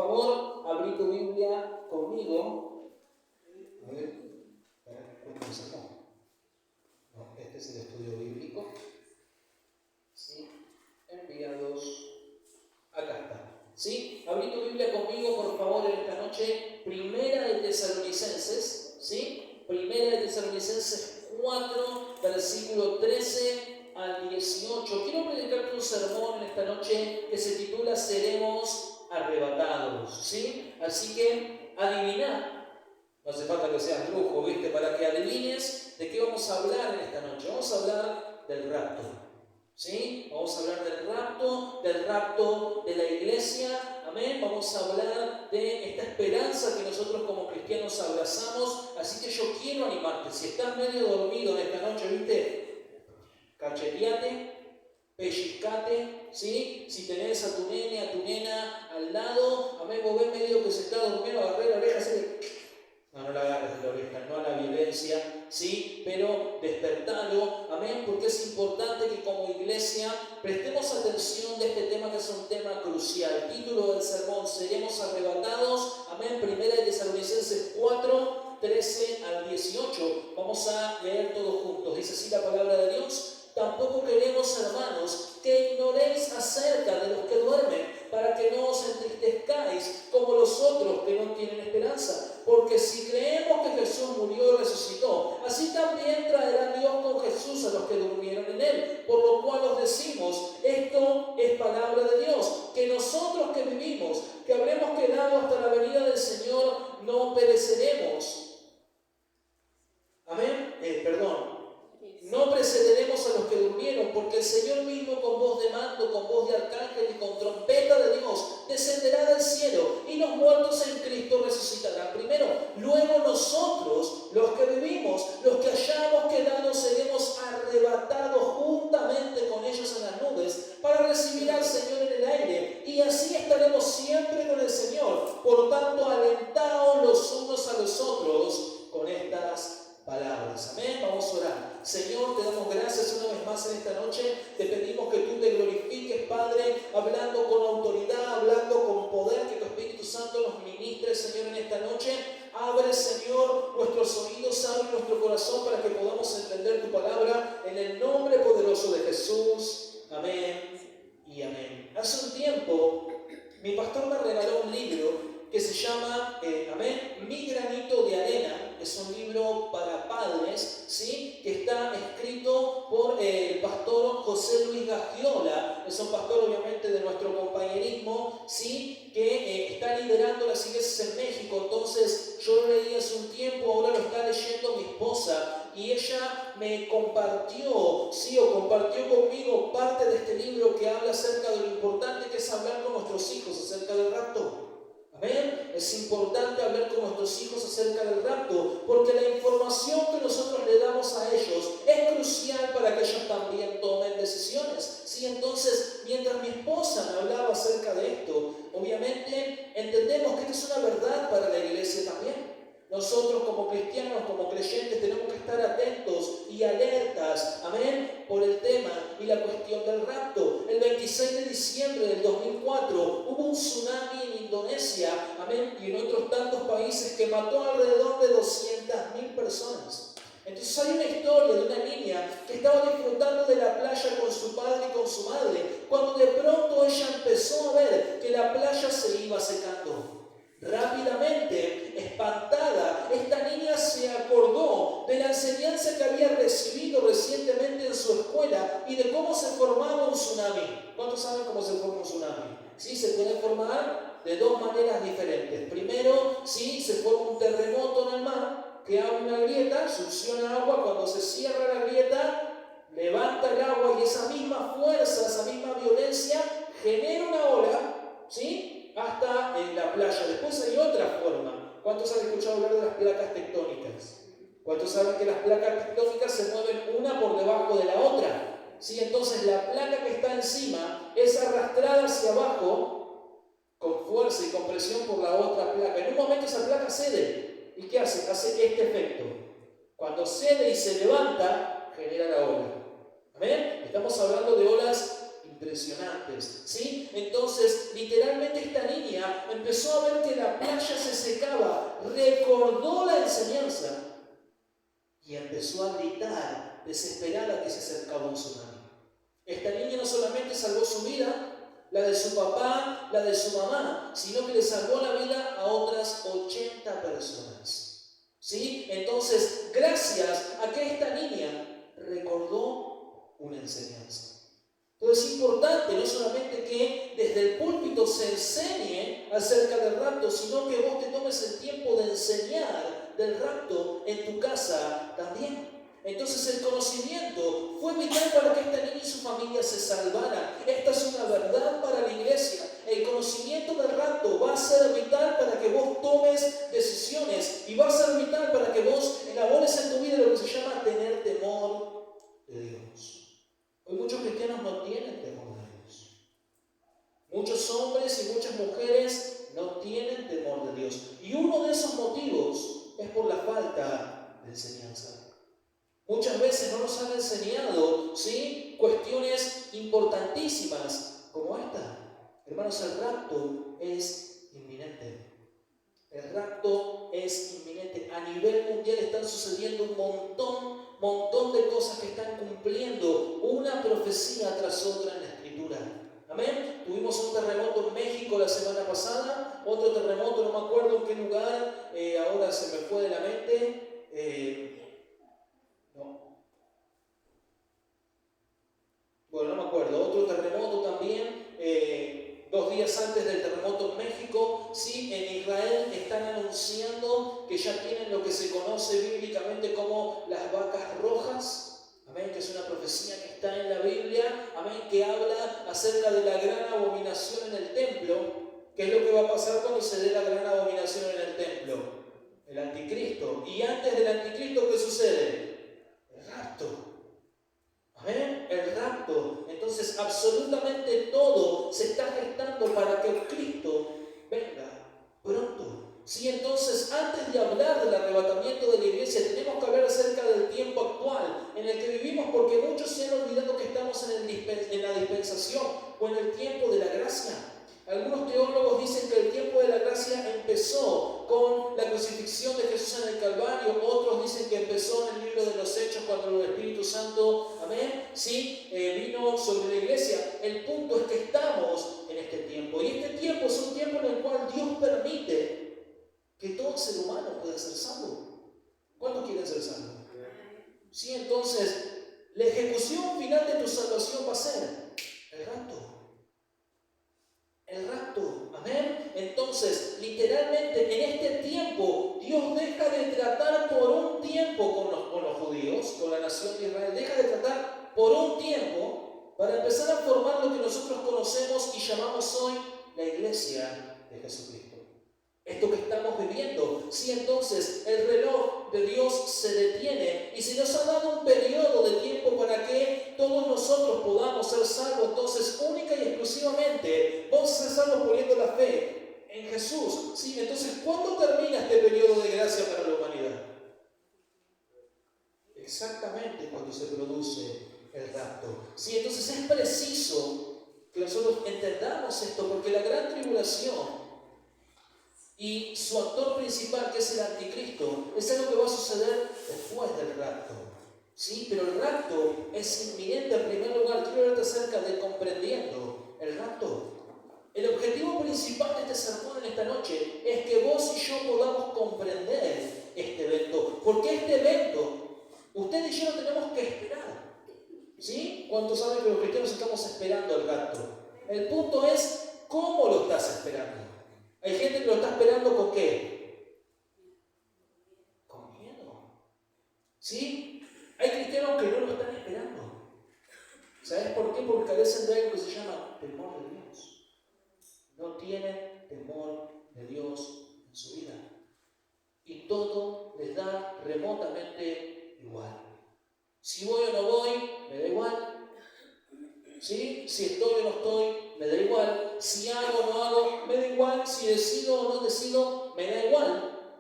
favor, abrí tu Biblia conmigo. A ver, ¿cuánto sacamos? No, este es el estudio bíblico. ¿Sí? Enviados. Acá está. ¿Sí? Abrí tu Biblia conmigo, por favor, en esta noche. Primera de Tesalonicenses. ¿Sí? Primera de Tesalonicenses 4, versículo 13 al 18. Quiero predicarte un sermón en esta noche que se titula Seremos arrebatados. ¿Sí? Así que adivina. No hace falta que seas brujo, ¿viste? Para que adivines de qué vamos a hablar en esta noche. Vamos a hablar del rapto. ¿Sí? Vamos a hablar del rapto de la iglesia. Amén. Vamos a hablar de esta esperanza que nosotros como cristianos abrazamos. Así que yo quiero animarte. Si estás medio dormido en esta noche, ¿viste? Cacheteate, pellizcate, ¿sí? Si tenés a tu nene, a tu nena al lado, amén, vos ves medio que se está durmiendo, agarré la oreja, así. No la agarres de la oreja, no a la violencia, ¿sí? Pero despertalo, amén, porque es importante que como iglesia prestemos atención de este tema que es un tema crucial. Título del sermón, seremos arrebatados, amén, Primera de Tesalonicenses 4, 13 al 18. Vamos a leer todos juntos. Dice así la palabra de Dios. Tampoco queremos, hermanos, que ignoréis acerca de los que duermen, para que no os entristezcáis como los otros que no tienen esperanza. Porque si creemos que Jesús murió y resucitó, así también traerá Dios con Jesús a los que durmieron en Él. Por lo cual os decimos, esto es palabra de Dios, que nosotros que vivimos, que habremos quedado hasta la venida del Señor, no pereceremos. Amén. No precederemos a los que durmieron, porque el Señor mismo con voz de mando, con voz de arcángel y con trompeta de Dios descenderá del cielo, y los muertos en Cristo resucitarán primero. Luego nosotros, los que vivimos, los que hayamos quedado, seremos arrebatados juntamente con ellos en las nubes para recibir al Señor en el aire, y así estaremos siempre con el Señor. Por tanto, alentaos los unos a los otros con estas palabras. Amén. Vamos a orar. Señor, te damos gracias una vez más en esta noche. Te pedimos que tú te glorifiques, Padre, hablando con autoridad, hablando con poder, que tu Espíritu Santo nos ministre, Señor, en esta noche. Abre, Señor, nuestros oídos, abre nuestro corazón para que podamos entender tu palabra en el nombre poderoso de Jesús. Amén y amén. Hace un tiempo, mi pastor me regaló un libro que se llama, Mi granito de arena. Es un libro para padres, ¿sí? Que está escrito por el pastor José Luis Gagiola. Es un pastor obviamente de nuestro compañerismo, ¿sí? Que está liderando las iglesias en México. Entonces yo lo leí hace un tiempo, ahora lo está leyendo mi esposa, y ella me compartió, ¿sí? O compartió conmigo parte de este libro que habla acerca de lo importante que es hablar con nuestros hijos acerca del rapto. Amén. Es importante hablar con nuestros hijos acerca del rapto, porque la información que nosotros le damos a ellos es crucial para que ellos también tomen decisiones. ¿Sí? Entonces, mientras mi esposa me hablaba acerca de esto, obviamente entendemos que esto es una verdad para la iglesia también. Nosotros como cristianos, como creyentes, tenemos que estar atentos y alertas, amén, por el tema y la cuestión del rapto. El 26 de diciembre del 2004 hubo un tsunami en Indonesia, amén, y en otros tantos países que mató alrededor de 200.000 personas. Entonces hay una historia de una niña que estaba disfrutando de la playa con su padre y con su madre, cuando de pronto ella empezó a ver que la playa se iba secando. Rápidamente, espantada, esta niña se acordó de la enseñanza que había recibido recientemente en su escuela y de cómo se formaba un tsunami. ¿Cuántos saben cómo se forma un tsunami? Sí, se puede formar de dos maneras diferentes. Primero, sí, se forma un terremoto en el mar, que abre una grieta, succiona agua, cuando se cierra la grieta, levanta el agua y esa misma fuerza, esa misma violencia genera una ola, ¿sí? Hasta en la playa. Después hay otra forma. ¿Cuántos han escuchado hablar de las placas tectónicas? ¿Cuántos saben que las placas tectónicas se mueven una por debajo de la otra? ¿Sí? Entonces la placa que está encima es arrastrada hacia abajo con fuerza y con presión por la otra placa. En un momento esa placa cede. ¿Y qué hace? Hace este efecto. Cuando cede y se levanta, genera la ola. ¿Amén? Estamos hablando de olas impresionantes, ¿sí? Entonces, literalmente esta niña niña empezó a ver que la playa se secaba, recordó la enseñanza y empezó a gritar, desesperada, que se acercaba un tsunami. Esta niña no solamente salvó su vida, la de su papá, la de su mamá, sino que le salvó la vida a otras 80 personas. ¿Sí? Entonces, gracias a que esta niña recordó una enseñanza. Entonces es importante no solamente que desde el púlpito se enseñe acerca del rapto, sino que vos te tomes el tiempo de enseñar del rapto en tu casa también. Entonces el conocimiento fue vital para que esta niña y su familia se salvaran. Esta es una verdad para la iglesia. El conocimiento del rapto va a ser vital para que vos tomes decisiones y va a ser vital para que vos elabores en tu vida lo que se llama tener temor de Dios. Hoy muchos cristianos no tienen temor de Dios. Muchos hombres y muchas mujeres no tienen temor de Dios. Y uno de esos motivos es por la falta de enseñanza. Muchas veces no nos han enseñado, ¿sí?, cuestiones importantísimas como esta. Hermanos, el rapto es inminente. El rapto es inminente. A nivel mundial están sucediendo un montón de cosas que están cumpliendo una profecía tras otra en la Escritura. Amén. Tuvimos un terremoto en México la semana pasada, otro terremoto, no me acuerdo en qué lugar, ahora se me fue de la mente. Bueno, no me acuerdo. Otro terremoto también. 2 días antes del terremoto en México, sí, en Israel están anunciando que ya tienen lo que se conoce bíblicamente como las vacas rojas, amén, que es una profecía que está en la Biblia, amén, que habla acerca de la gran abominación en el templo. ¿Qué es lo que va a pasar cuando se dé la gran abominación en el templo? El anticristo. Y antes del anticristo, ¿qué sucede? El rapto. Amén, el rapto. Entonces absolutamente todo se está gestando para que Cristo venga pronto. Sí, entonces antes de hablar del arrebatamiento de la iglesia tenemos que hablar acerca del tiempo actual en el que vivimos, porque muchos se han olvidado que estamos en la dispensación o en el tiempo de la gracia. Algunos teólogos dicen que el tiempo de la gracia empezó con la crucifixión de Jesús en el Calvario. Otros dicen que empezó en el libro de los Hechos cuando el Espíritu Santo, amén, sí, vino sobre la iglesia. El punto es que estamos en este tiempo. Y este tiempo es un tiempo en el cual Dios permite que todo ser humano pueda ser salvo. ¿Cuántos quieren ser salvos? Sí, entonces la ejecución final de tu salvación va a ser el rapto. El rapto, amén. Entonces, literalmente en este tiempo Dios deja de tratar por un tiempo con los judíos, con la nación de Israel, deja de tratar por un tiempo para empezar a formar lo que nosotros conocemos y llamamos hoy la iglesia de Jesucristo. Esto que estamos viviendo, sí, entonces el reloj de Dios se detiene y se nos ha dado un periodo de tiempo para que todos nosotros podamos ser salvos. Entonces, única y exclusivamente vamos a ser salvos poniendo la fe en Jesús. Sí, entonces, ¿cuándo termina este periodo de gracia para la humanidad? Exactamente cuando se produce el rapto. Sí, entonces es preciso que nosotros entendamos esto, porque la gran tribulación y su actor principal, que es el anticristo, es algo que va a suceder después del rapto. ¿Sí? Pero el rapto es inminente. En primer lugar, quiero hablarte acerca de comprendiendo el rapto. El objetivo principal de este sermón en esta noche es que vos y yo podamos comprender este evento. Porque este evento, usted y yo no tenemos que esperar. ¿Sí? ¿Cuántos saben que los cristianos estamos esperando el rapto? El punto es, ¿cómo lo estás esperando? Hay gente que lo está esperando ¿con qué? Con miedo. ¿Sí? Hay cristianos que no lo están esperando. ¿Sabes por qué? Porque carecen de algo que se llama temor de Dios. No tienen temor de Dios en su vida. Y todo les da remotamente igual. Si voy o no voy, me da igual. ¿Sí? Si estoy o no estoy, me da igual. Si hago o no hago, me da igual. Si decido o no decido, me da igual.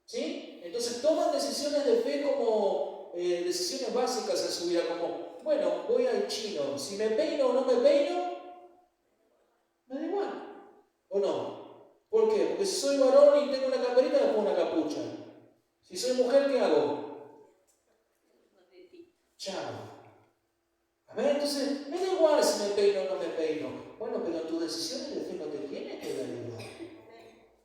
¿Sí? Entonces toman decisiones de fe como decisiones básicas en su vida, como, bueno, voy al chino. Si me peino o no me peino, me da igual. ¿O no? ¿Por qué? Porque si soy varón y tengo una camperita, me pongo una capucha. Si soy mujer, ¿qué hago? Chao. Amén. Entonces, me da igual si me peino o no me peino. Bueno, pero en tus decisiones de fe no te tienes que dar igual.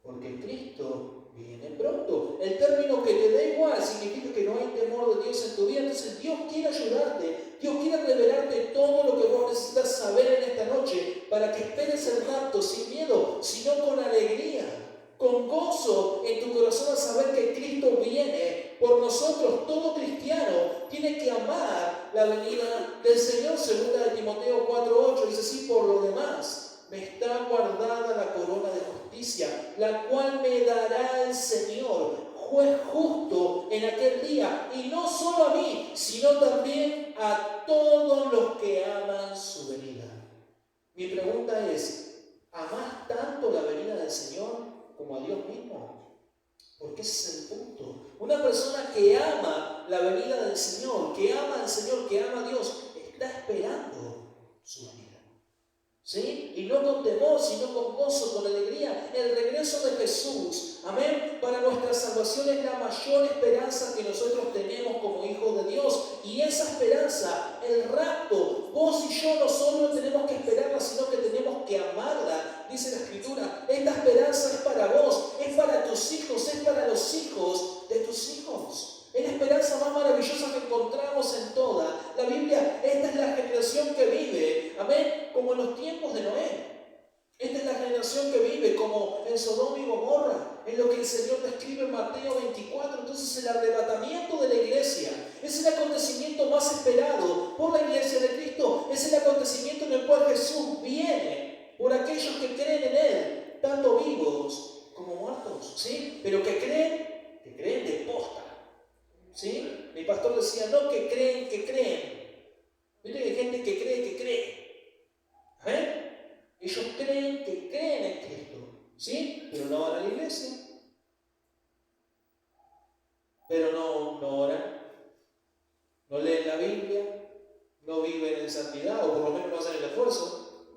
Porque Cristo viene pronto. El término que te da igual significa que no hay temor de Dios en tu vida. Entonces, Dios quiere ayudarte. Dios quiere revelarte todo lo que vos necesitas saber en esta noche para que esperes el rapto sin miedo, sino con alegría, con gozo en tu corazón al saber que Cristo viene por nosotros. Todo cristiano tiene que amar la venida del Señor. Segunda de Timoteo 4:8 dice así: por lo demás, me está guardada la corona de justicia, la cual me dará el Señor, juez justo, en aquel día, y no solo a mí, sino también a todos los que aman su venida. Mi pregunta es: ¿amás tanto la venida del Señor como a Dios mismo? Porque ese es el punto. Una persona que ama la venida del Señor, que ama al Señor, que ama a Dios, está esperando su venida. ¿Sí? Y no con temor, sino con gozo, con alegría. El regreso de Jesús, amén, para nuestra salvación es la mayor esperanza que nosotros tenemos como hijos de Dios. Y esa esperanza, el rapto, vos y yo no solo tenemos que esperarla, sino que tenemos que amarla. Dice la Escritura: esta esperanza es para vos, es para tus hijos, es para los hijos de tus hijos. Es la esperanza más maravillosa que encontramos en toda la Biblia. Esta es la generación que vive, amén, como en los tiempos de Noé. Esta es la generación que vive como en Sodoma y Gomorra, en lo que el Señor describe en Mateo 24. Entonces, el arrebatamiento de la iglesia es el acontecimiento más esperado por la iglesia de Cristo. Es el acontecimiento en el cual Jesús viene por aquellos que creen en Él, tanto vivos como muertos, ¿sí? Pero que creen de posta. ¿Sí? Mi pastor decía: no que creen, que creen. Viste que hay gente que cree. Ellos creen que creen en Cristo, ¿sí? Pero no van a la iglesia. Pero no oran, no leen la Biblia, no viven en santidad, o por lo menos no hacen el esfuerzo.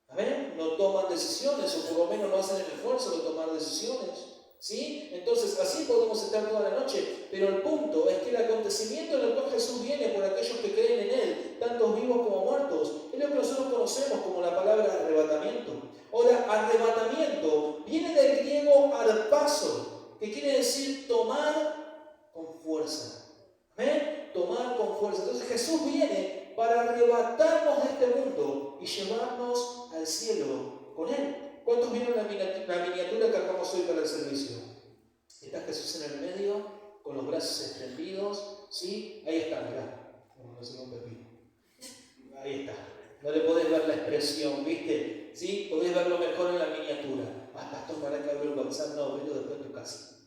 ¿Amén? No toman decisiones, o por lo menos no hacen el esfuerzo de tomar decisiones. ¿Sí? Entonces, así podemos estar toda la noche, pero el punto es que el acontecimiento en el cual Jesús viene por aquellos que creen en Él, tanto vivos como muertos, es lo que nosotros conocemos como la palabra arrebatamiento. Ahora, arrebatamiento viene del griego arpazo, que quiere decir tomar con fuerza. ¿Amén? Tomar con fuerza. Entonces, Jesús viene para arrebatarnos de este mundo y llevarnos al cielo con Él. ¿Cuántos vieron la miniatura que armamos hoy para el servicio? Está Jesús en el medio, con los brazos extendidos, ¿sí? Ahí está, mirá, como no se un pepino. Ahí está. No le podés ver la expresión, ¿viste? ¿Sí? Podés verlo mejor en la miniatura. Ah, pastor, para que verlo WhatsApp, no, verlo después en tu casa.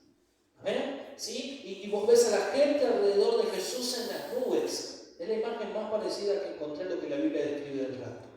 ¿Amén? ¿Sí? Y vos ves a la gente alrededor de Jesús en las nubes. Es la imagen más parecida que encontré lo que la Biblia describe del rapto.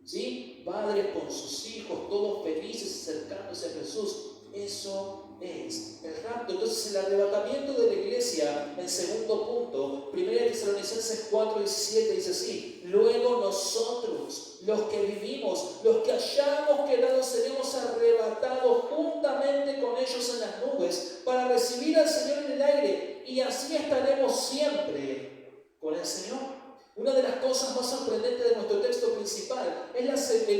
¿Sí? Padres con sus hijos, todos felices acercándose a Jesús. Eso es el rapto. Entonces, el arrebatamiento de la iglesia, el segundo punto, 1 Tesalonicenses 4:17 dice así: luego nosotros, los que vivimos, los que hayamos quedado, seremos arrebatados juntamente con ellos en las nubes para recibir al Señor en el aire, y así estaremos siempre con el Señor. Una de las cosas más sorprendentes de nuestro texto principal es la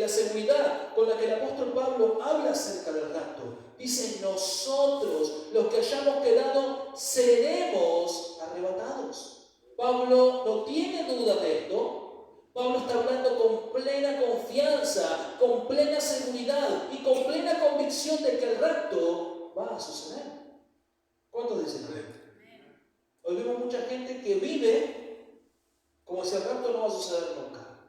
seguridad con la que el apóstol Pablo habla acerca del rapto. Dice: nosotros, los que hayamos quedado, seremos arrebatados. Pablo no tiene duda de esto. Pablo está hablando con plena confianza, con plena seguridad y con plena convicción de que el rapto va a suceder. ¿Cuántos dicen amén? Hoy vemos mucha gente que vive como si el rapto no va a suceder nunca.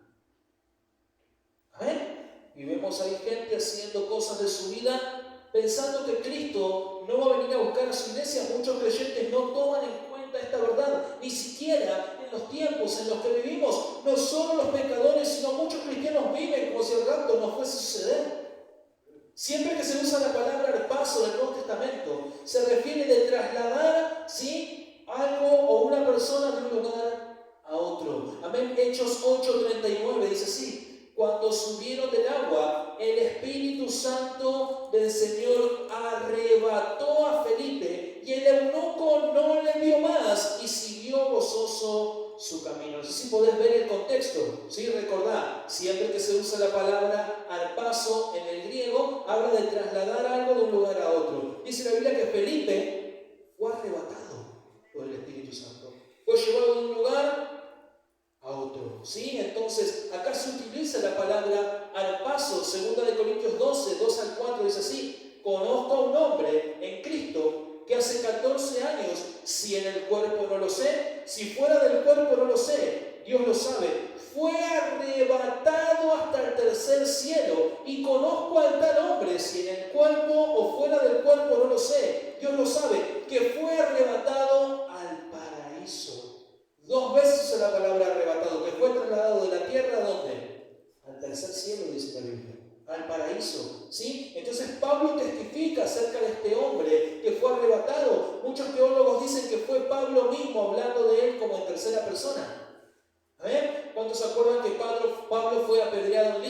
¿Amén? Y vemos ahí gente haciendo cosas de su vida pensando que Cristo no va a venir a buscar a su iglesia. Muchos creyentes no toman en cuenta esta verdad, ni siquiera en los tiempos en los que vivimos. No solo los pecadores, sino muchos cristianos viven como si el rapto no fuese a suceder. Siempre que se usa la palabra arpazo del Nuevo Testamento, se refiere de trasladar, ¿sí?, algo o una persona de un lugar a otro. Amén. Hechos 8:39 dice así: cuando subieron del agua, el Espíritu Santo del Señor arrebató a Felipe y el eunuco no le vio más y siguió gozoso su camino. No sé si podés ver el contexto, ¿sí? Recordá, siempre que se usa la palabra arpazo en el griego, habla de trasladar algo de un lugar a otro. Dice la Biblia que Felipe fue arrebatado por el Espíritu Santo. Fue llevado de un lugar a otro, ¿sí? Entonces, acá se utiliza la palabra arpazo. 2 Corintios 12, 2 al 4 dice así: conozco a un hombre en Cristo que hace 14 años, si en el cuerpo no lo sé, si fuera del cuerpo no lo sé, Dios lo sabe, fue arrebatado hasta el tercer cielo. Y conozco al tal hombre, si en el cuerpo o fuera del cuerpo no lo sé, Dios lo sabe, que fue arrebatado al paraíso. 2 veces usa la palabra arrebatado, que fue trasladado de la tierra ¿a dónde? Al tercer cielo, dice la Biblia, al paraíso, ¿sí? Entonces Pablo testifica acerca de este hombre que fue arrebatado. Muchos teólogos dicen que fue Pablo mismo hablando de él como en tercera persona. ¿Amén? ¿Cuántos se acuerdan que Pablo fue apedreado en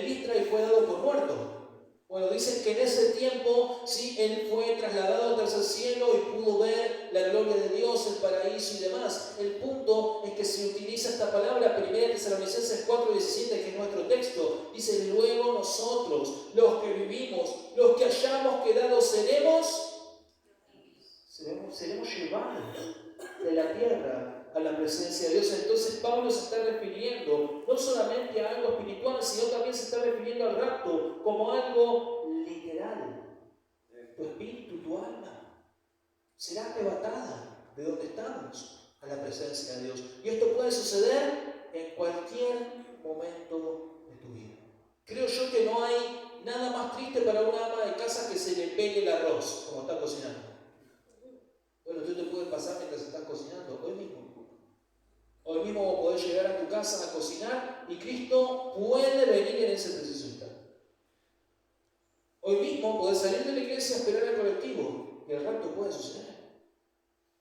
Listra y fue dado por muerto? Bueno, dicen que en ese tiempo, sí, él fue trasladado al tercer cielo y pudo ver la gloria de Dios, el paraíso y demás. El punto es que se utiliza esta palabra, 1 Tesalonicenses 4:17, que es nuestro texto. Dice: luego nosotros, los que vivimos, los que hayamos quedado, seremos llevados de la tierra a la presencia de Dios. Entonces Pablo se está refiriendo no solamente a algo espiritual, sino también se está refiriendo al rapto como algo literal. Tu espíritu, tu alma será arrebatada de donde estamos a la presencia de Dios. Y esto puede suceder en cualquier momento de tu vida. Creo yo que no hay nada más triste para una ama de casa que se le pegue el arroz como está cocinando. Bueno, esto te puede pasar mientras estás cocinando, hoy mismo. Hoy mismo vos podés llegar a tu casa a cocinar y Cristo puede venir en ese preciso instante. Hoy mismo podés salir de la iglesia a esperar al colectivo y el rapto puede suceder.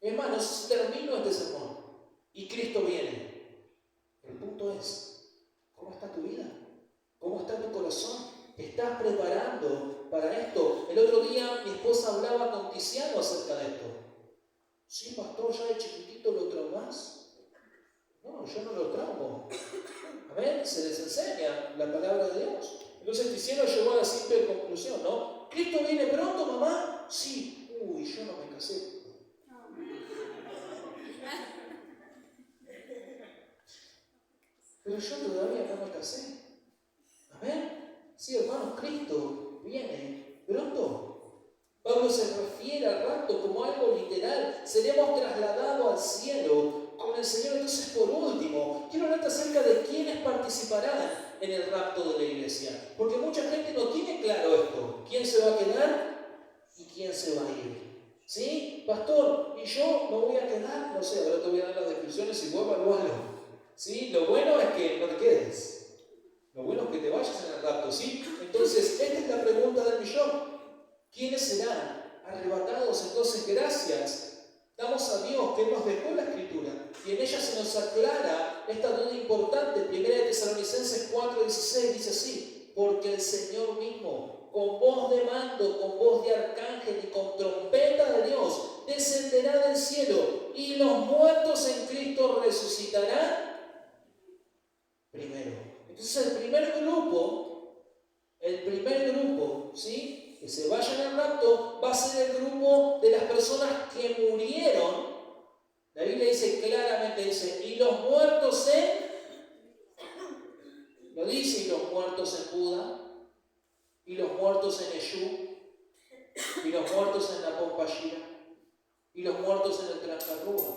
Es más, no sé si termino este sermón y Cristo viene. El punto es, ¿cómo está tu vida? ¿Cómo está tu corazón? ¿Te estás preparando para esto? El otro día mi esposa hablaba con Tiziano acerca de esto. Sí, pastor, ya de chiquitito lo traumás. No, yo no lo traumo. Amén, se les enseña la palabra de Dios. Entonces Tiziano llegó a la simple conclusión, ¿no? ¿Cristo viene pronto, mamá? Sí. Uy, yo no me casé. Pero yo todavía no me casé. Amén. Sí, hermanos, Cristo viene pronto. Pablo se refiere al rapto como algo literal. Seremos trasladados al cielo con el Señor. Entonces, por último, quiero hablarte acerca de quiénes participarán en el rapto de la iglesia. Porque mucha gente no tiene claro esto. ¿Quién se va a quedar y quién se va a ir? ¿Sí? Pastor, ¿y yo me voy a quedar? No sé, ahora te voy a dar las descripciones y vos evalualo. ¿Sí? Lo bueno es que no te quedes. Lo bueno es que te vayas en el rapto, ¿sí? Entonces, esta es la pregunta del millón. ¿Quiénes serán arrebatados? Entonces, gracias damos a Dios que nos dejó la Escritura y en ella se nos aclara esta duda importante. 1 Tesalonicenses 4:16 dice así: porque el Señor mismo, con voz de mando, con voz de arcángel y con trompeta de Dios, descenderá del cielo y los muertos en Cristo resucitarán primero. Entonces el primer grupo, ¿sí?, que se vayan al rapto va a ser el grupo de las personas que murieron. La Biblia dice claramente, dice, y los muertos lo dice, y los muertos en Buda, y los muertos en Eshu, y los muertos en la Pompashira, y los muertos en el Transcarrúa.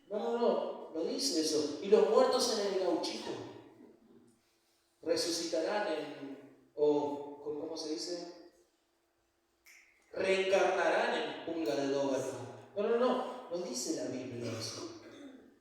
No dice eso. Y los muertos en el Gauchito resucitarán ¿cómo se dice? Reencarnarán en pulga de Doberman. No dice la Biblia eso.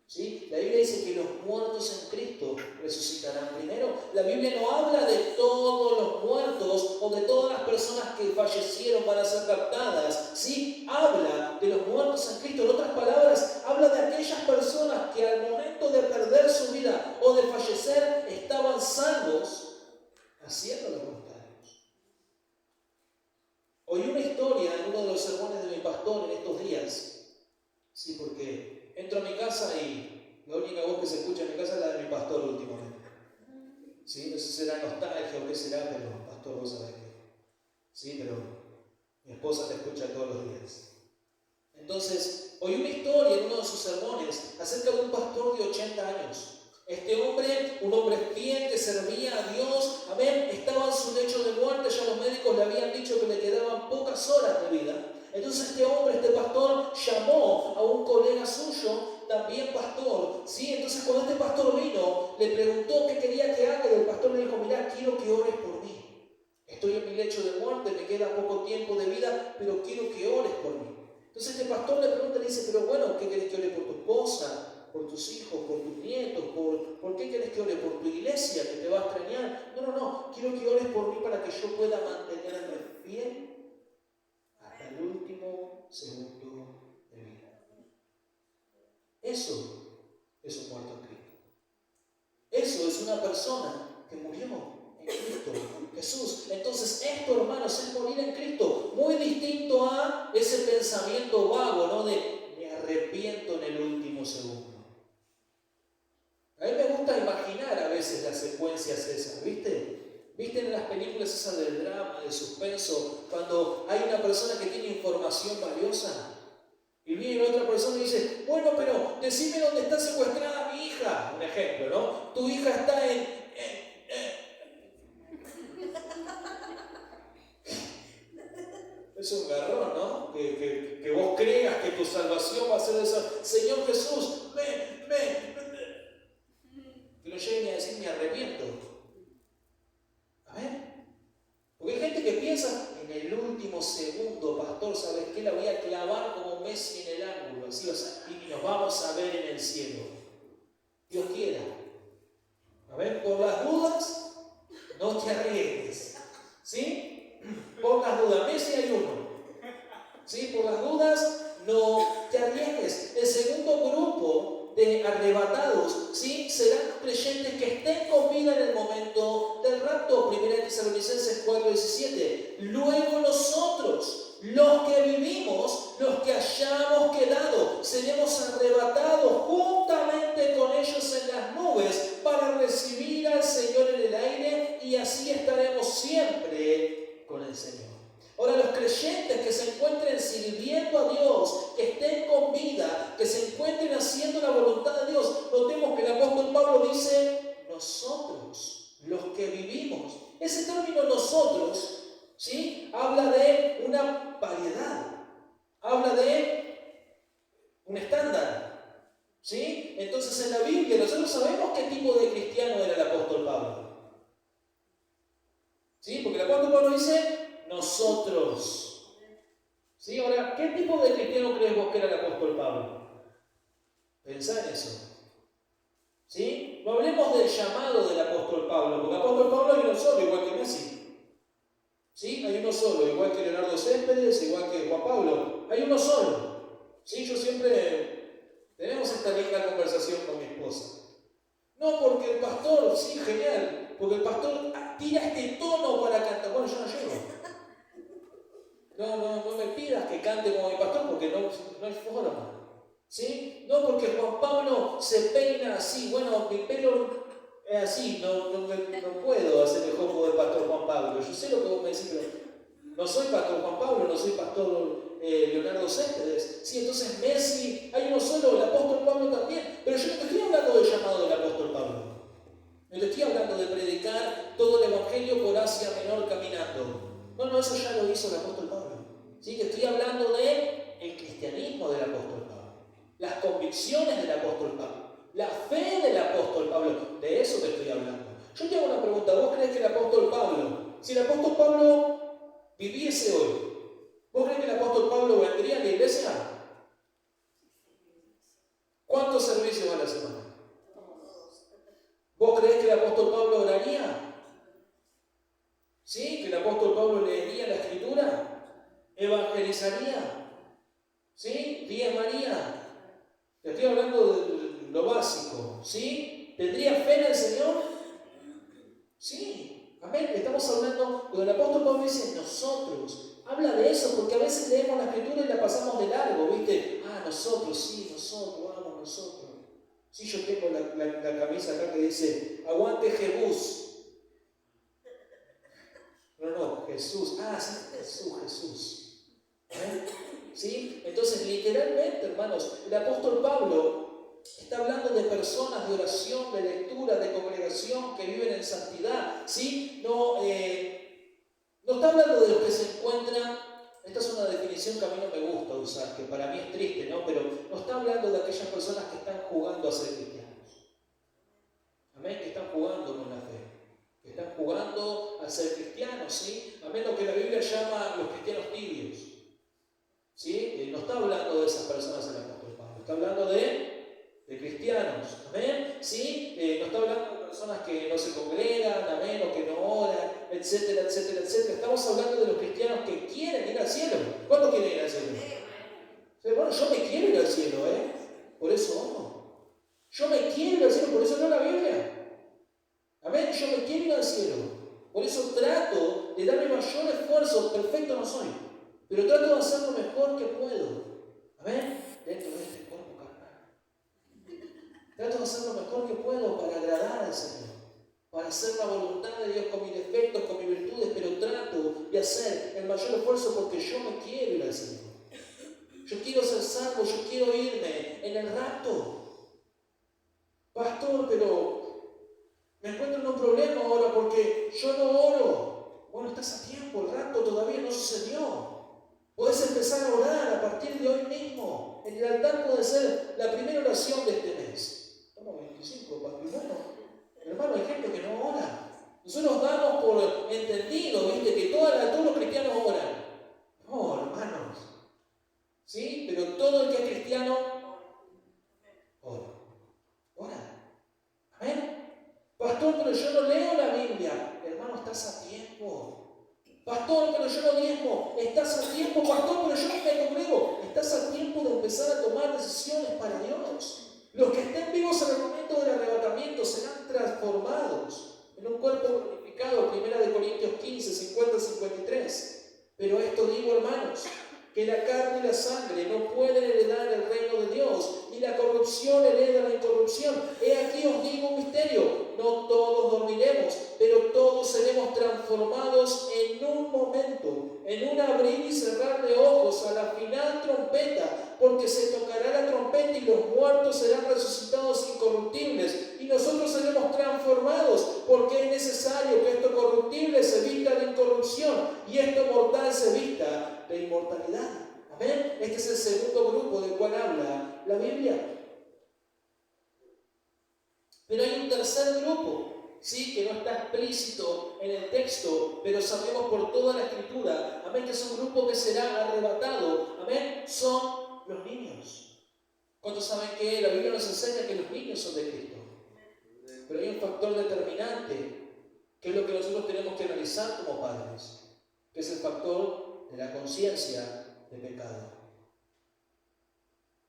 ¿Sí? La Biblia dice que los muertos en Cristo resucitarán primero. La Biblia no habla de todos los muertos o de todas las personas que fallecieron van a ser raptadas. ¿Sí? Habla de los muertos en Cristo. En otras palabras, habla de aquellas personas que al momento de perder su vida o de fallecer estaban salvos haciendo la voluntad de Dios. Hoy los sermones de mi pastor en estos días. Sí, porque entro a mi casa y la única voz que se escucha en mi casa es la de mi pastor últimamente. Sí, no sé si será nostalgia o qué será, pero pastor, vos sabés que. Sí, pero mi esposa te escucha todos los días. Entonces, oí una historia en uno de sus sermones acerca de un pastor de 80 años. Este hombre, un hombre fiel que servía a Dios, amén, estaba en su lecho de muerte, ya los médicos le habían dicho que le quedaban pocas horas de vida. Entonces este hombre, este pastor, llamó a un colega suyo, también pastor, ¿sí? Entonces cuando este pastor vino, le preguntó qué quería que haga, y el pastor le dijo, mirá, quiero que ores por mí. Estoy en mi lecho de muerte, me queda poco tiempo de vida, pero quiero que ores por mí. Entonces este pastor le pregunta, le dice, pero bueno, ¿qué querés que ore por tu esposa, por tus hijos, por tus nietos? ¿Por qué querés que ore por tu iglesia que te va a extrañar? No, quiero que ores por mí para que yo pueda mantenerme fiel hasta el último segundo de vida. Eso es un muerto en Cristo. Eso es una persona que murió en Cristo Jesús. Entonces esto, hermanos, es morir en Cristo, muy distinto a ese pensamiento vago, ¿no? De me arrepiento en el último segundo. A mí me gusta imaginar a veces las secuencias esas, ¿viste? ¿Viste en las películas esas del drama, de suspenso, cuando hay una persona que tiene información valiosa y viene otra persona y dice, bueno, pero decime dónde está secuestrada mi hija? Un ejemplo, ¿no? Tu hija está Es un garrón, ¿no? Que vos creas que tu salvación va a ser de esa. Señor Jesús, que no lleguen a decir me arrepiento. A ver. Porque hay gente que piensa en el último segundo, pastor, ¿sabes qué? La voy a clavar como Messi en el ángulo, así, y nos vamos a ver en el cielo. Dios quiera. A ver, por las dudas, no te arriesgues. ¿Sí? Por las dudas. Messi hay uno. ¿Sí? Por las dudas, no te arriesgues. El segundo grupo de arrebatados, ¿sí? Serán creyentes que estén con vida en el momento del rapto. 1 Tesalonicenses 4:17. Luego nosotros, los que vivimos, los que hayamos quedado, seremos arrebatados juntamente con ellos en las nubes para recibir al Señor en el aire, y así estaremos siempre con el Señor. Ahora, los creyentes que se encuentren sirviendo a Dios, que estén con vida, que se encuentren haciendo la voluntad de Dios, notemos que el apóstol Pablo dice, nosotros, los que vivimos. Ese término nosotros, ¿sí? Habla de una variedad, habla de un estándar, ¿sí? Entonces en la Biblia nosotros sabemos qué tipo de cristiano era el apóstol Pablo, ¿sí? Porque el apóstol Pablo dice nosotros. ¿Sí? Ahora, ¿qué tipo de cristiano crees vos que era el apóstol Pablo? Pensá en eso. ¿Sí? No hablemos del llamado del apóstol Pablo, porque el apóstol Pablo hay uno solo, igual que Messi. ¿Sí? Hay uno solo, igual que Leonardo Céspedes, igual que Juan Pablo. Hay uno solo. ¿Sí? Yo siempre tenemos esta linda conversación con mi esposa. No porque el pastor, sí, genial, porque el pastor tira este tono para cantar. Bueno, yo no llego. No me pidas que cante como mi pastor, porque no hay forma. ¿Sí? No porque Juan Pablo se peina así. Bueno, mi pelo es así, no puedo hacer el jopo del pastor Juan Pablo. Yo sé lo que vos me decís, pero no soy pastor Juan Pablo, no soy pastor Leonardo Céspedes. Sí, entonces Messi, hay uno solo, el apóstol Pablo también. Pero yo no te estoy hablando del llamado del apóstol Pablo. No te estoy hablando de predicar todo el evangelio por Asia Menor caminando. No, eso ya lo hizo el apóstol Pablo. ¿Sí? Te estoy hablando del cristianismo del apóstol Pablo, las convicciones del apóstol Pablo, la fe del apóstol Pablo. De eso te estoy hablando. Yo te hago una pregunta. ¿Vos crees que el apóstol Pablo, si el apóstol Pablo viviese hoy, vos crees que el apóstol Pablo vendría a la iglesia? ¿Cuántos servicios a la semana? ¿Vos creés que el apóstol Pablo oraría? ¿Sí? ¿Que el apóstol Pablo leería la escritura? ¿Evangelizaría? ¿Sí? ¿Diezmaría? Te estoy hablando de lo básico. ¿Sí? ¿Tendría fe en el Señor? Sí. Amén. Estamos hablando, cuando el apóstol Pablo dice nosotros, habla de eso, porque a veces leemos la escritura y la pasamos de largo, ¿viste? Nosotros, sí, nosotros, vamos, nosotros. Sí, yo tengo la camisa acá que dice, aguante Jebús. No, Jesús. Sí, Jesús. ¿Eh? ¿Sí? Entonces, literalmente, hermanos, el apóstol Pablo está hablando de personas de oración, de lectura, de congregación que viven en santidad. ¿Sí? No está hablando de los que se encuentran. Esta es una definición que a mí no me gusta usar, que para mí es triste, ¿no? Pero no está hablando de aquellas personas que están jugando a ser cristianos. Amén, que están jugando con la fe, que están jugando a ser cristianos, ¿sí? Amén, lo que la Biblia llama los cristianos tibios, ¿sí? No está hablando de esas personas el apóstol Pablo, está hablando de cristianos, amén, ¿sí? No está hablando de personas que no se congregan, amén, o que no oran, etcétera, etcétera, etcétera. Estamos hablando de los cristianos que quieren ir al cielo. ¿Cuántos quieren ir al cielo? Bueno, yo me quiero ir al cielo, por eso oro. Yo me quiero ir al cielo, por eso leo la Biblia. Amén, yo me quiero ir al cielo. Por eso trato de dar mi mayor esfuerzo. Perfecto no soy, pero trato de hacer lo mejor que puedo. Amén, dentro de este cuerpo carnal. Trato de hacer lo mejor que puedo para agradar al Señor, para hacer la voluntad de Dios con mis defectos, con mis virtudes, pero trato de hacer el mayor esfuerzo porque yo me quiero ir al Señor. Yo quiero ser salvo, yo quiero irme en el rapto. Pastor, pero me encuentro en un problema ahora porque yo no oro. Bueno, estás a tiempo, el rapto todavía no sucedió. Podés empezar a orar a partir de hoy mismo. En el altar puede ser la primera oración de este mes. Estamos 25, hermano, hay gente que no ora. Nosotros damos por entendido, ¿viste? Que todos los cristianos oran. No, hermanos. ¿Sí? Pero todo el que es cristiano ora. Amén. Pastor, pero yo no leo la Biblia. Hermano, estás a tiempo. Pastor, pero yo no diezmo. Estás a tiempo. Pastor, pero yo no me congrego. Estás a tiempo de empezar a tomar decisiones para Dios. Los que estén vivos en el momento del arrebatamiento serán transformados en un cuerpo glorificado. 1 Corintios 15, 50-53. Pero esto digo, hermanos, que la carne y la sangre no pueden heredar el reino de Dios, ni la corrupción hereda la incorrupción. He aquí os digo un misterio: no todos dormiremos, pero todos seremos transformados en un momento, en un abrir y cerrar de ojos, a la final trompeta, porque se tocará la trompeta y los muertos serán resucitados incorruptibles, y nosotros seremos transformados, porque es necesario que esto corruptible se vista de incorrupción y esto mortal se vista de inmortalidad. Amén. Este es el segundo grupo del cual habla la Biblia. Pero hay un tercer grupo, ¿sí? Que no está explícito en el texto, pero sabemos por toda la Escritura, amén, que es un grupo que será arrebatado. Amén. Son los niños. ¿Cuántos saben que la Biblia nos enseña que los niños son de Cristo? Pero hay un factor determinante, que es lo que nosotros tenemos que analizar como padres, que es el factor de la conciencia de pecado.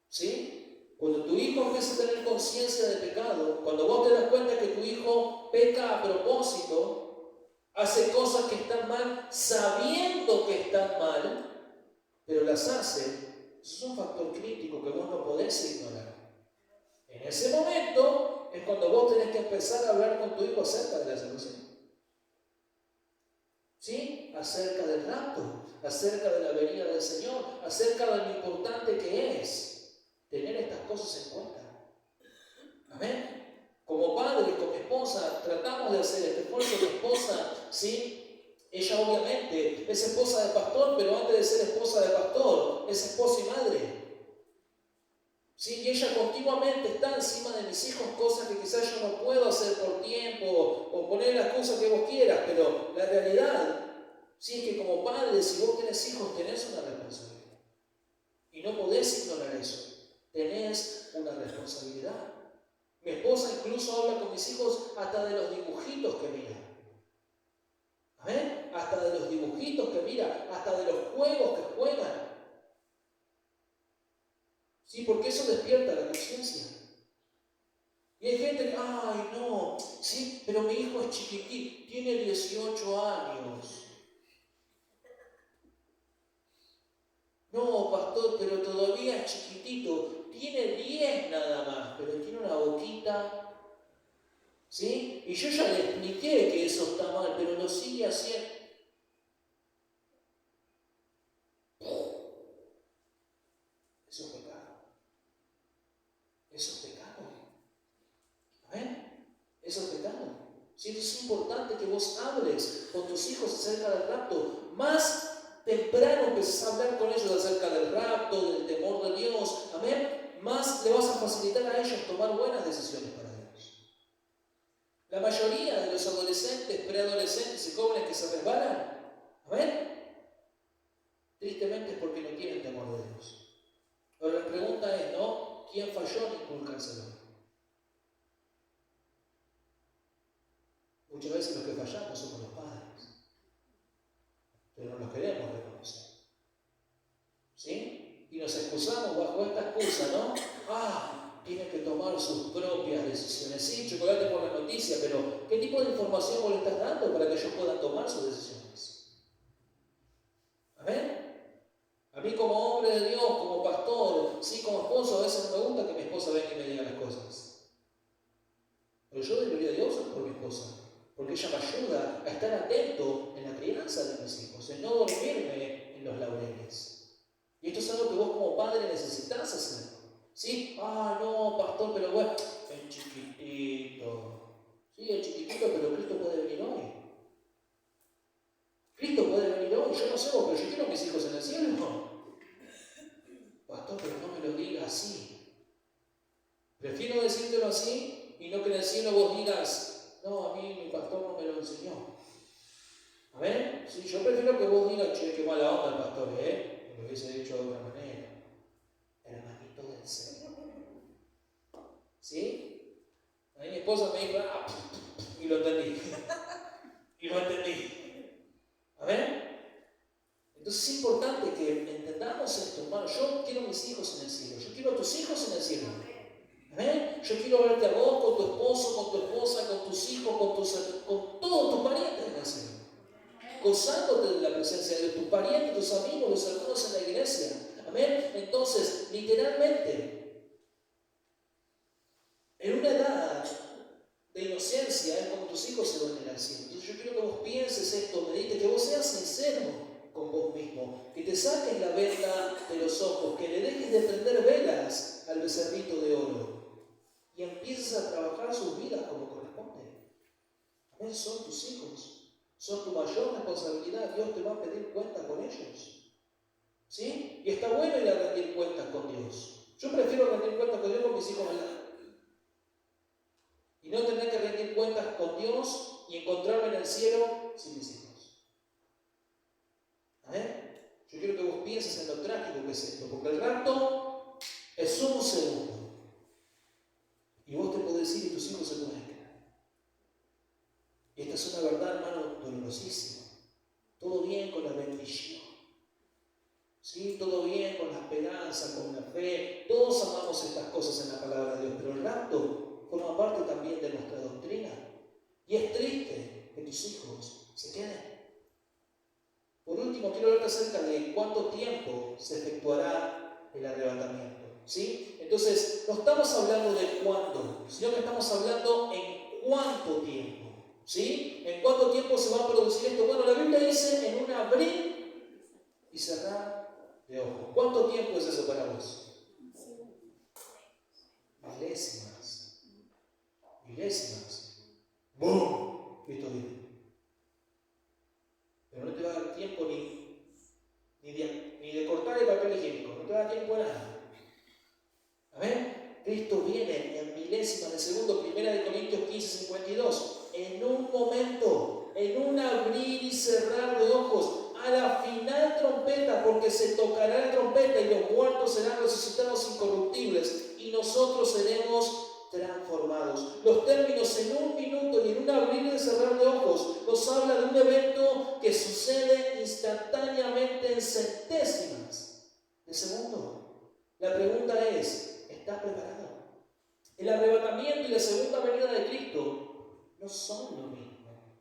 ¿Sí? Cuando tu hijo empieza a tener conciencia de pecado, cuando vos te das cuenta que tu hijo peca a propósito, hace cosas que están mal sabiendo que están mal, pero las hace, eso es un factor crítico que vos no podés ignorar. En ese momento es cuando vos tenés que empezar a hablar con tu hijo acerca de la salvación. ¿Sí? Acerca del rapto, acerca de la venida del Señor, acerca de lo importante que es tener estas cosas en cuenta. Amén. Como padres, con mi esposa, tratamos de hacer este esfuerzo. Mi esposa, ¿sí? Ella obviamente es esposa de pastor, pero antes de ser esposa de pastor, es esposa y madre. ¿Sí? Y ella continuamente está encima de mis hijos, cosas que quizás yo no puedo hacer por tiempo, o poner las cosas que vos quieras, pero la realidad, sí, es que como padre, si vos tenés hijos, tenés una responsabilidad. Y no podés ignorar eso. Tenés una responsabilidad. Mi esposa incluso habla con mis hijos hasta de los dibujitos que mira. ¿Amén? Hasta de los dibujitos que mira, hasta de los juegos que juegan. Sí, porque eso despierta la conciencia. Y hay gente que, ay no, Sí, pero mi hijo es chiquitito, tiene 18 años. No, pastor, pero todavía es chiquitito, tiene 10 nada más, pero tiene una boquita. ¿Sí? Y yo ya le expliqué que eso está mal, pero lo sigue haciendo. Eso es pecado. Eso es pecado. ¿Amén? Eso es pecado. Sí, es importante que vos hables con tus hijos acerca del rapto. Más temprano empezás a hablar con ellos acerca del rapto, del temor de Dios. Amén. Más le vas a facilitar a ellos tomar buenas decisiones para Dios. La mayoría de los adolescentes, preadolescentes y jóvenes que se resbalan, amén, tristemente es porque no tienen temor de Dios. Ahora la pregunta es, ¿no? ¿Quién falló en inculcárselo? Muchas veces los que fallamos somos los padres, pero no los queremos reconocer. ¿Sí? Y nos excusamos bajo esta excusa, ¿no? Tiene que tomar sus propias decisiones. Sí, chocolate por la noticia, pero ¿qué tipo de información vos le estás dando para que ellos puedan tomar sus decisiones? ¿Amén? A mí como hombre de Dios, como pastor, sí, como esposo, a veces no me gusta que mi esposa venga y me diga las cosas. Pero yo doy gloria a Dios por mi esposa, porque ella me ayuda a estar atento en la crianza de mis hijos, en no dormirme en los laureles. Y esto es algo que vos como padre necesitas hacer. ¿Sí? No, pastor, pero bueno, es chiquitito. Sí, es chiquitito, pero Cristo puede venir hoy. Cristo puede venir hoy. Yo no sé vos, pero yo quiero a mis hijos en el cielo. No. Pastor, pero no me lo diga así. Prefiero decírtelo así y no que en el cielo vos digas, no, a mí mi pastor no me lo enseñó. ¿Amén? Sí, yo prefiero que vos digas, che, qué mala onda el pastor, ¿eh? Me lo hubiese dicho de otra manera. Hermanito del cielo. ¿Sí? Ahí mi esposa me dijo, y lo entendí. Y lo entendí. ¿Amén? Entonces es importante que entendamos esto, hermano. Yo quiero a mis hijos en el cielo. Yo quiero a tus hijos en el cielo. ¿Amén? Yo quiero verte a vos, con tu esposo, con tu esposa, con tus hijos, con todos tus parientes en el cielo. Gozándote de la presencia de tus parientes, tus amigos, los hermanos en la iglesia. Amén. Entonces, literalmente, en una edad de inocencia es como tus hijos se van al cielo. Entonces yo quiero que vos pienses esto, medite, que vos seas sincero con vos mismo, que te saques la venda de los ojos, que le dejes de prender velas al becerrito de oro y empieces a trabajar sus vidas como corresponde. Amén, son tus hijos, son tu mayor responsabilidad. Dios te va a pedir cuentas con ellos. ¿Sí? Y está bueno ir a rendir cuentas con Dios. Yo prefiero rendir cuentas con Dios con mis hijos y no tener que rendir cuentas con Dios y encontrarme en el cielo sin mis hijos. ¿Amén? Yo quiero que vos pienses en lo trágico que es esto, porque el rapto es un segundo. Y vos te podés ir y tus hijos se pueden quedar. Y esta es una verdad, hermano, dolorosísima. Todo bien con la bendición. ¿Sí? Todo bien con la esperanza, con la fe. Todos amamos estas cosas en la palabra de Dios, pero el rapto forma parte también de nuestra doctrina. Y es triste que tus hijos se queden. Por último, quiero hablarte acerca de cuánto tiempo se efectuará el arrebatamiento. ¿Sí? Entonces, no estamos hablando de cuándo, sino que estamos hablando en cuánto tiempo. ¿Sí? ¿En cuánto tiempo se va a producir esto? Bueno, la Biblia dice en un abrir y cerrar de ojos. ¿Cuánto tiempo es eso para vos? Milésimas. Milésimas. ¡Bum! Cristo dijo. Pero no te va a dar tiempo ni de cortar el papel higiénico. No te va a dar tiempo a nada. ¿Amén? Cristo viene en milésimas de segundo, 1 Corintios 15:52. En un momento, en un abrir y cerrar de ojos, a la final trompeta, porque se tocará la trompeta y los muertos serán resucitados incorruptibles y nosotros seremos transformados. Los términos en un minuto y en un abrir y cerrar de ojos nos habla de un evento que sucede instantáneamente en centésimas de segundo. La pregunta es, ¿estás preparado? El arrebatamiento y la segunda venida de Cristo no son lo mismo.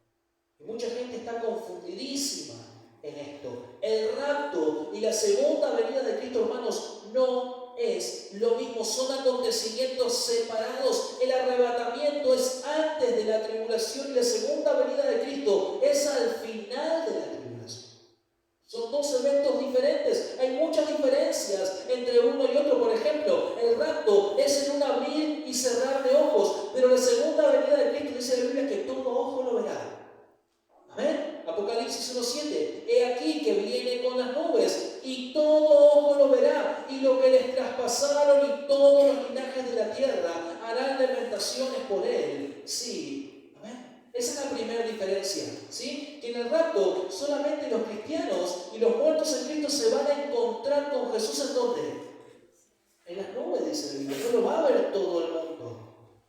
Y mucha gente está confundidísima en esto. El rapto y la segunda venida de Cristo, hermanos, no es lo mismo, son acontecimientos separados. El arrebatamiento es antes de la tribulación y la segunda venida de Cristo es al final de la tribulación. Son dos eventos diferentes. Hay muchas diferencias entre uno y otro. Por ejemplo, el rapto es en un abrir y cerrar de ojos, pero la segunda venida de Cristo dice la Biblia que todo ojo lo verá. Amén. Apocalipsis 1:7. He aquí que viene con las nubes y todo ojo lo verá, y lo que les traspasaron y todos los linajes de la tierra harán lamentaciones por él. Sí. Amén. Esa es la primera diferencia. ¿Sí? Que en el rapto solamente los cristianos y los muertos en Cristo se van a encontrar con Jesús. ¿En dónde? En las nubes, dice la Biblia. No lo va a ver todo el mundo.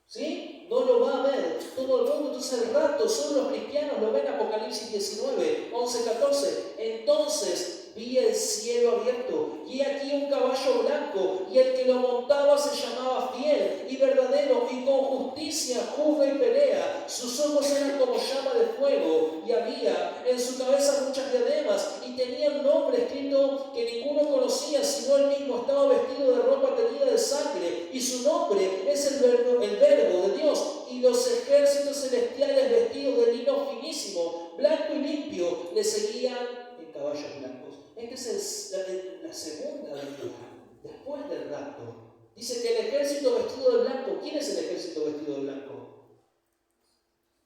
¿Sí? No lo va a ver todo el mundo. Entonces el rapto solo los cristianos lo ven. Apocalipsis 19, 11, 14. Entonces vi el cielo abierto y aquí un caballo blanco, y el que lo montaba se llamaba Fiel y Verdadero, y con justicia juzga y pelea. Sus ojos eran como llama de fuego, y había en su cabeza muchas diademas, y tenía un nombre escrito que ninguno conocía sino él mismo. Estaba vestido de ropa teñida de sangre, y su nombre es el verbo de Dios. Y los ejércitos celestiales vestidos de lino finísimo, blanco y limpio, le seguían en caballos blancos. Esta es la segunda venida, después del rapto. Dice que el ejército vestido de blanco. ¿Quién es el ejército vestido de blanco?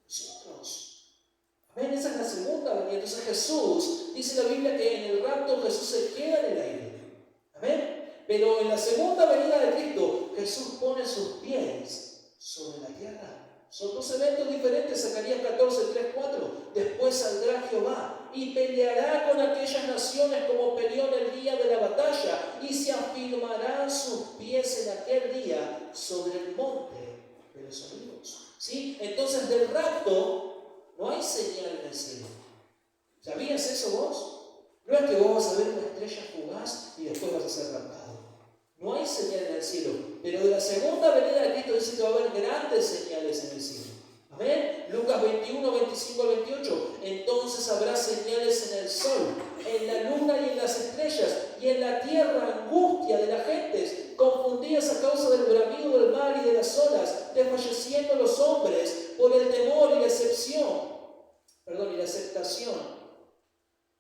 Nosotros. Amén, esa es la segunda venida. Entonces Jesús, dice la Biblia que en el rapto Jesús se queda en el aire. Amén. Pero en la segunda venida de Cristo, Jesús pone sus pies sobre la tierra. Son dos eventos diferentes. Zacarías 14, 3, 4. Después saldrá Jehová y peleará con aquellas naciones como peleó en el día de la batalla, y se afirmarán sus pies en aquel día sobre el monte de los olivos. ¿Sí? Entonces del rapto no hay señal en el cielo. ¿Sabías eso vos? No es que vos vas a ver una estrella fugaz y después vas a ser raptado. No hay señal en el cielo, pero de la segunda venida de Cristo dice que va a haber grandes señales en el cielo. Amén. Lucas 21, 25 al 28. Entonces habrá señales en el sol, en la luna y en las estrellas, y en la tierra angustia de las gentes, confundidas a causa del bramido del mar y de las olas, desfalleciendo los hombres por el temor y la aceptación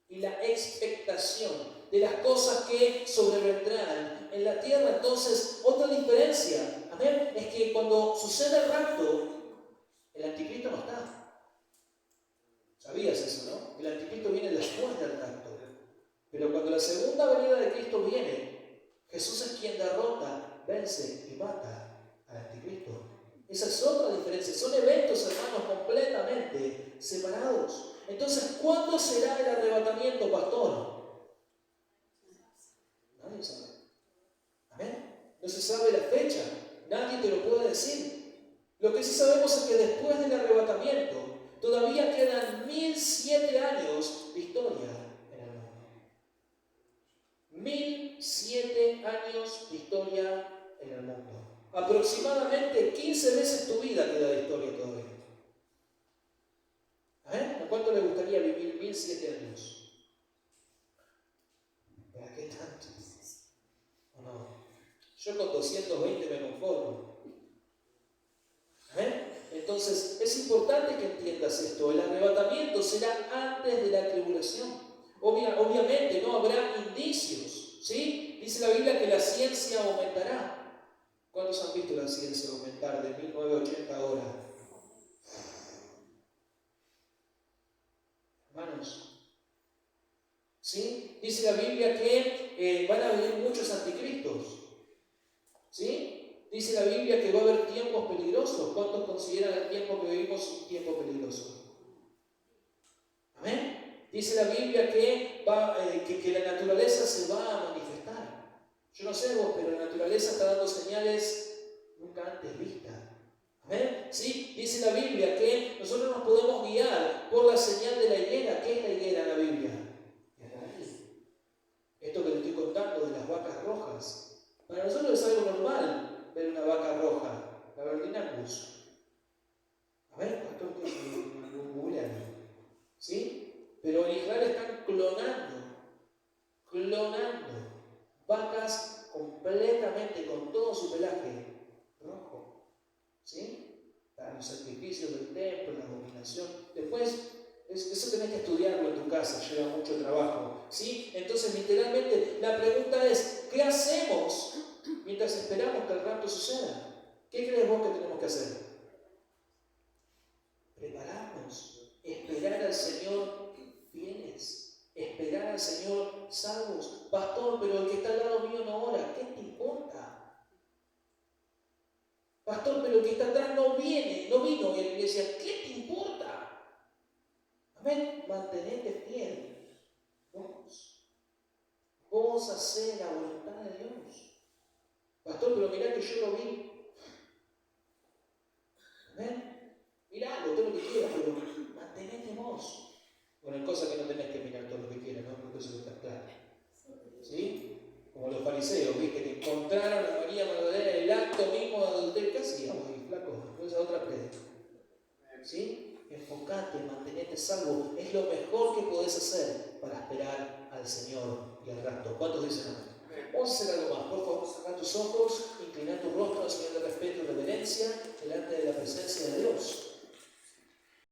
y la expectación de las cosas que sobrevendrán en la tierra. Entonces, otra diferencia, amén, es que cuando sucede el rapto, el anticristo no está. ¿Sabías eso, no? El anticristo viene después del rapto. Pero cuando la segunda venida de Cristo viene, Jesús es quien derrota, vence y mata al anticristo. Esa es otra diferencia. Son eventos, hermanos, completamente separados. Entonces, ¿cuándo será el arrebatamiento, pastor? Nadie sabe. ¿Amén? No se sabe la fecha. Nadie te lo puede decir. Lo que sí sabemos es que después del arrebatamiento todavía quedan 1007 años de historia en el mundo. 1007 años de historia en el mundo. Aproximadamente 15 veces tu vida queda de historia todavía. ¿A cuánto le gustaría vivir 1007 años? ¿Para qué tanto? ¿O no? Yo con 220 me conformo. Entonces, es importante que entiendas esto. El arrebatamiento será antes de la tribulación. Obviamente no habrá indicios, ¿sí? Dice la Biblia que la ciencia aumentará. ¿Cuántos han visto la ciencia aumentar de 1980 ahora? Hermanos, ¿sí? Dice la Biblia que van a venir muchos anticristos, ¿sí? Dice la Biblia que va a haber tiempos peligrosos. ¿Cuántos consideran el tiempo que vivimos un tiempo peligroso? ¿Amén? Dice la Biblia que la naturaleza se va a manifestar. Yo no sé vos, pero la naturaleza está dando señales nunca antes vistas. ¿Amén? ¿Sí? Dice la Biblia que nosotros nos podemos guiar por la señal de la higuera. ¿Qué es la higuera en la Biblia? Es la raíz. Esto que te estoy contando de las vacas rojas, para nosotros es algo normal ver una vaca roja, la Berlinacus. A ver, pastor, clonando vacas completamente con todo su pelaje rojo, ¿sí? Para los sacrificios del templo, la abominación. Después, eso tenés que estudiarlo en tu casa, lleva mucho trabajo, ¿sí? Entonces, literalmente, la pregunta es, ¿qué hacemos mientras esperamos que el rapto suceda? ¿Qué crees vos que tenemos que hacer? Prepararnos, esperar al Señor fieles, esperar al Señor salvos. Pastor, pero el que está al lado mío no ora, ¿qué te importa? Pastor, pero el que está atrás no vino a la iglesia, ¿qué te importa? Amén, mantenete fiel. Vos hacés la voluntad de Dios. Pastor, pero mirá que yo lo vi. Amén. Miralo, todo lo que quieras, pero mantenete vos. Bueno, hay cosas que no tenés que mirar todo lo que quieras, ¿no? Porque eso está claro. ¿Sí? Como los fariseos, ¿viste? Que encontraron a María Magdalena en el acto mismo de adulterio. ¿Qué hacíamos ahí, flaco? Después a otra predica. ¿Sí? Enfocate, mantenete salvo. Es lo mejor que podés hacer para esperar al Señor y al rapto. ¿Cuántos dicen amén? Vamos a hacer algo más. Por favor, cerrar tus ojos, inclinar tu rostro, señal de respeto y reverencia delante de la presencia de Dios.